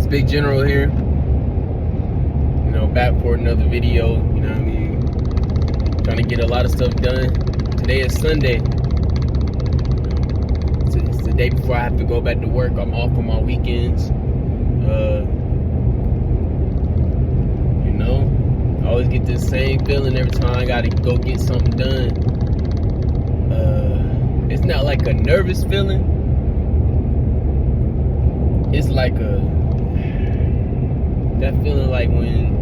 Big General here. Back for another video. Trying to get a lot of stuff done. Today is Sunday. It's the day before I have to go back to work. I'm off on my weekends. I always get this same feeling every time I gotta go get something done. It's not like a nervous feeling. It's like that feeling like when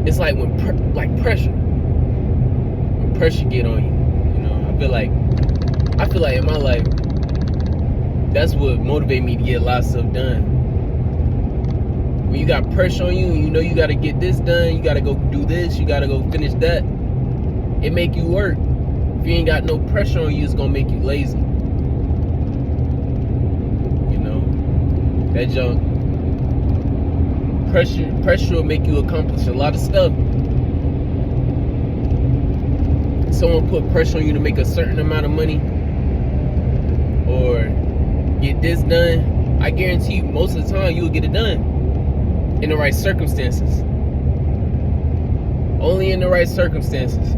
it's like when pressure. When pressure get on you. I feel like in my life, that's what motivates me to get a lot of stuff done. When you got pressure on you, you gotta get this done, you gotta go do this, you gotta go finish that. It make you work. If you ain't got no pressure on you, it's gonna make you lazy. That junk. Pressure will make you accomplish a lot of stuff. Someone put pressure on you to make a certain amount of money or get this done. I guarantee you, most of the time you'll get it done in the right circumstances. Only in the right circumstances.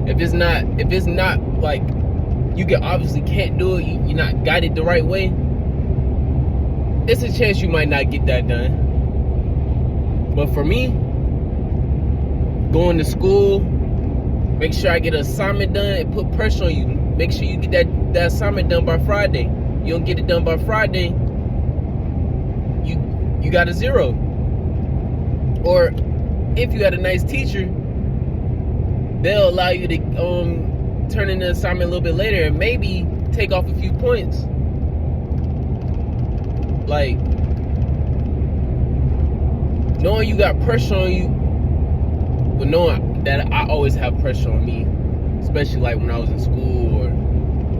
If it's not like you obviously can't do it, you're not got it the right way, it's a chance you might not get that done. But for me, going to school, make sure I get an assignment done, and put pressure on you. Make sure you get that assignment done by Friday. You don't get it done by Friday, you got a 0. Or if you had a nice teacher, they'll allow you to turn in the assignment a little bit later and maybe take off a few points. Like, knowing you got pressure on you, but knowing that I always have pressure on me, especially like when I was in school or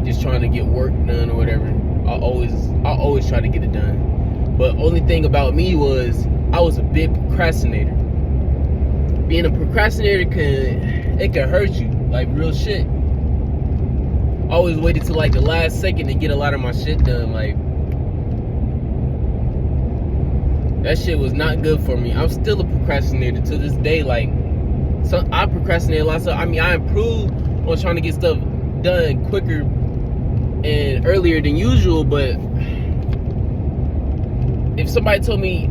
just trying to get work done or whatever, I always try to get it done. But only thing about me was I was a big procrastinator. Being a procrastinator can hurt you, like real shit. I always waited till like the last second to get a lot of my shit done. Like, that shit was not good for me. I'm still a procrastinator to this day. Like, so I procrastinate a lot of stuff. I mean, I improved on trying to get stuff done quicker and earlier than usual, but if somebody told me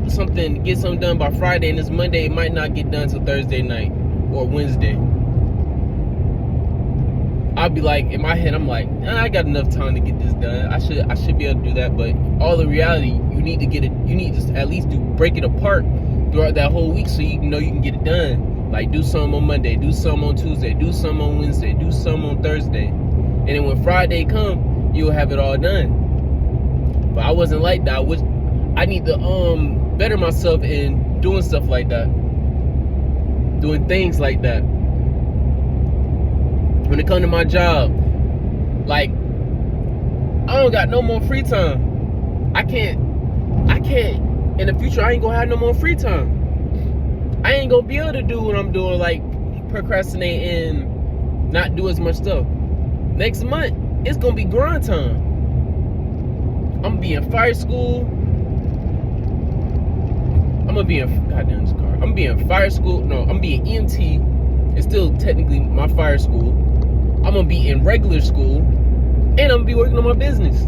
get something done by Friday and it's Monday, it might not get done till Thursday night or Wednesday. I'll be like, in my head, I'm like, I got enough time to get this done. I should be able to do that. But all the reality, you need to get it. You need to at least break it apart throughout that whole week so you know you can get it done. Like, do some on Monday, do some on Tuesday, do some on Wednesday, do some on Thursday, and then when Friday come, you'll have it all done. But I wasn't like that. I need to better myself in doing stuff like that, doing things like that. When it comes to my job, like, I don't got no more free time. I can't, in the future, I ain't gonna have no more free time. I ain't gonna be able to do what I'm doing, like procrastinate and not do as much stuff. Next month, it's gonna be grind time. I'm gonna be in fire school. I'm gonna be in fire school. No, I'm gonna be in EMT. It's still technically my fire school. I'm gonna be in regular school, and I'm gonna be working on my business.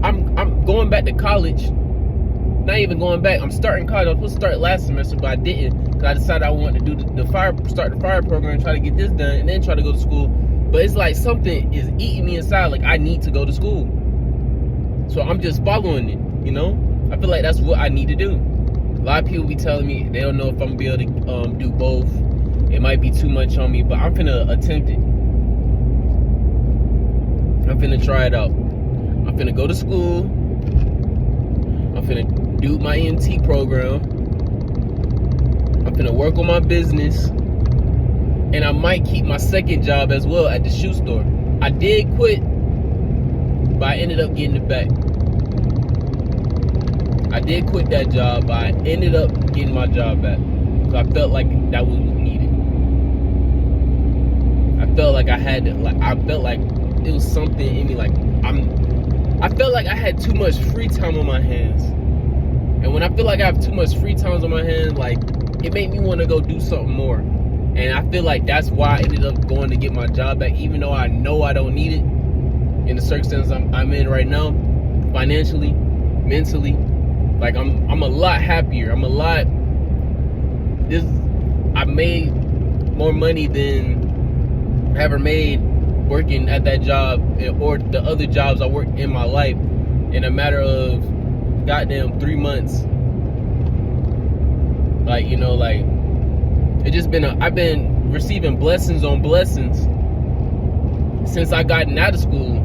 I'm going back to college. Not even going back. I'm starting college. I was supposed to start last semester, but I didn't because I decided I wanted to do start the fire program, try to get this done, and then try to go to school. But it's like something is eating me inside. Like, I need to go to school, so I'm just following it. I feel like that's what I need to do. A lot of people be telling me they don't know if I'm gonna be able to do both. It might be too much on me, but I'm finna attempt it. I'm finna try it out. I'm finna go to school. I'm finna do my EMT program. I'm finna work on my business. And I might keep my second job as well at the shoe store. I did quit, but I ended up getting it back. I did quit that job, but I ended up getting my job back. So I felt like that was needed. I felt like I had to, I felt like it was something in me, like I felt like I had too much free time on my hands. And when I feel like I have too much free time on my hands, like, it made me want to go do something more. And I feel like that's why I ended up going to get my job back, even though I know I don't need it in the circumstances I'm in right now, financially, mentally. Like, I'm a lot happier. I made more money than I ever made working at that job or the other jobs I worked in my life in a matter of goddamn 3 months. Like, you know, like, it just been I've been receiving blessings on blessings since I gotten out of school.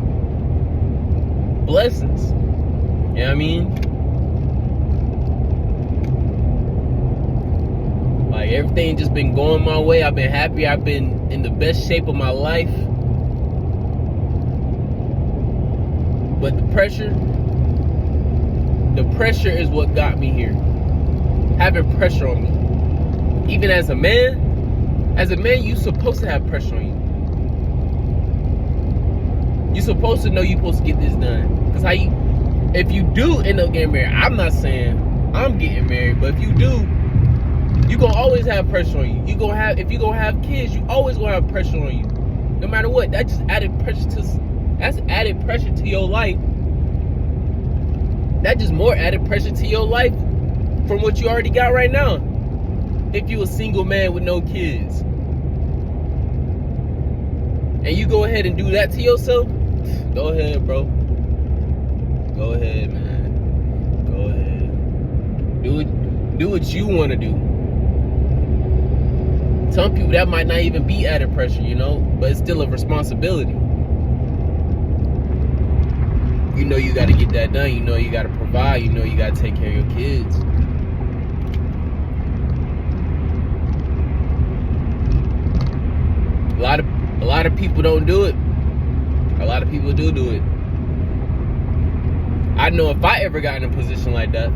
Blessings. You know what I mean? Like, everything just been going my way. I've been happy. I've been in the best shape of my life. But the pressure is what got me here. Having pressure on me. Even as a man, you're supposed to have pressure on you. You're supposed to know you're supposed to get this done. Because if you do end up getting married, I'm not saying I'm getting married, but if you do, you're going to always have pressure on you. If you're going to have kids, you always going to have pressure on you. No matter what, that's just added pressure to your life. That's just more added pressure to your life from what you already got right now. If you a single man with no kids. And you go ahead and do that to yourself, go ahead, bro. Go ahead, man. Go ahead. Do what you want to do. Some people, that might not even be added pressure, you know, but it's still a responsibility. You know you got to get that done. You know you got to provide. You know you got to take care of your kids. A lot of people don't do it. A lot of people do it. I know if I ever got in a position like that,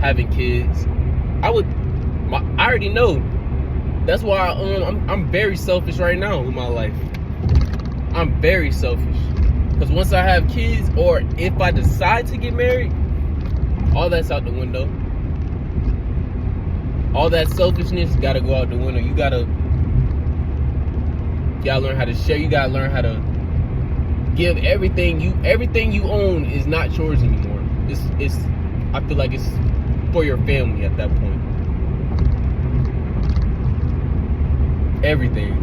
having kids, I already know. That's why I'm very selfish right now with my life. I'm very selfish. Because once I have kids, or if I decide to get married, all that's out the window. All that selfishness gotta go out the window. You gotta learn how to share. You gotta learn how to give everything you own is not yours anymore. I feel like it's for your family at that point. Everything.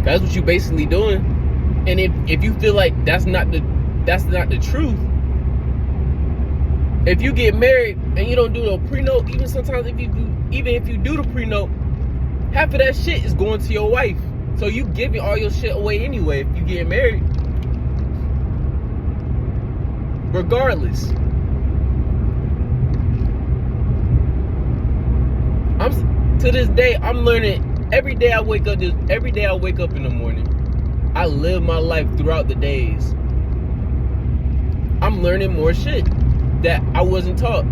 That's what you basically doing. And if you feel like that's not the truth, if you get married and you don't do no prenup, even sometimes if you do the prenup, half of that shit is going to your wife. So you giving all your shit away anyway if you get married. Regardless. To this day, I'm learning. Every day I wake up in the morning, I live my life throughout the days. I'm learning more shit that I wasn't taught.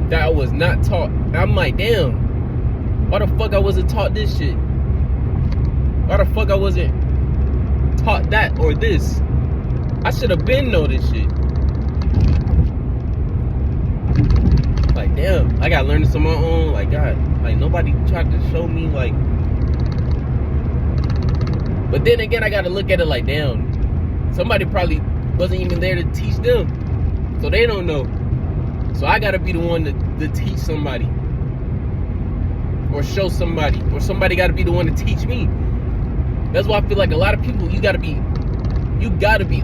That I was not taught. And I'm like, damn. Why the fuck I wasn't taught this shit? Why the fuck I wasn't taught that or this? I should have been know this shit. Like, damn, I gotta learn this on my own. Like, God, like, nobody tried to show me, like. But then again, I gotta look at it like, damn, somebody probably wasn't even there to teach them. So they don't know. So I gotta be the one to teach somebody. Or show somebody. Or somebody gotta be the one to teach me. That's why I feel like a lot of people, you gotta be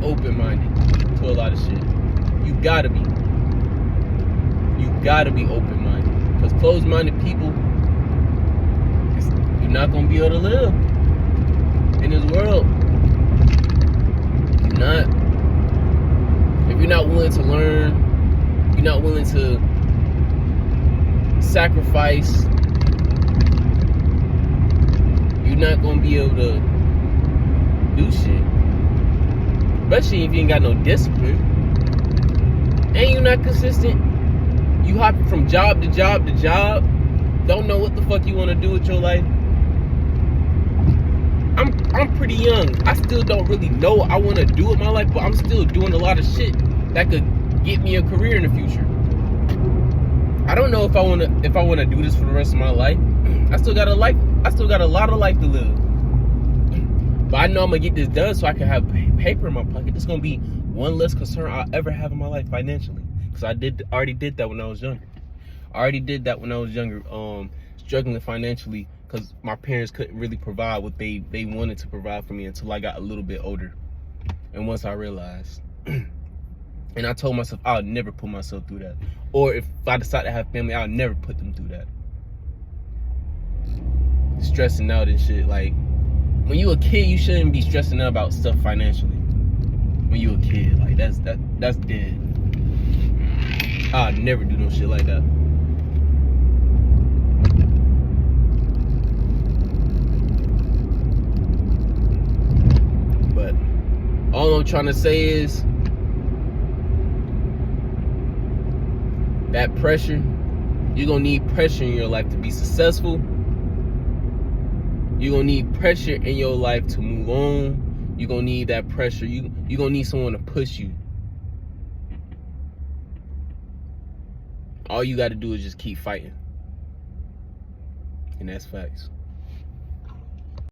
open-minded to a lot of shit. You gotta be open-minded. Because closed-minded people, you're not gonna be able to live in this world. You're not. If you're not willing to learn, you're not willing to sacrifice, you're not gonna be able to do shit. Especially if you ain't got no discipline. And you're not consistent. You hopping from job to job to job. Don't know what the fuck you want to do with your life. I'm pretty young. I still don't really know what I want to do with my life, but I'm still doing a lot of shit that could get me a career in the future. I don't know if I want to do this for the rest of my life. I still got a lot of life to live. But I know I'm gonna get this done so I can have paper in my pocket. It's gonna be one less concern I'll ever have in my life financially. Because I already did that when I was younger. Struggling financially because my parents couldn't really provide what they wanted to provide for me until I got a little bit older. And once I realized, and I told myself I'll never put myself through that. Or if I decide to have family, I'll never put them through that. Stressing out and shit. Like, when you a kid, you shouldn't be stressing out about stuff financially. When you a kid, like that's dead. I'll never do no shit like that. But all I'm trying to say is that pressure, you're gonna need pressure in your life to be successful. You're gonna need pressure in your life to move on. You're gonna need that pressure. You're gonna need someone to push you. All you gotta do is just keep fighting. And that's facts.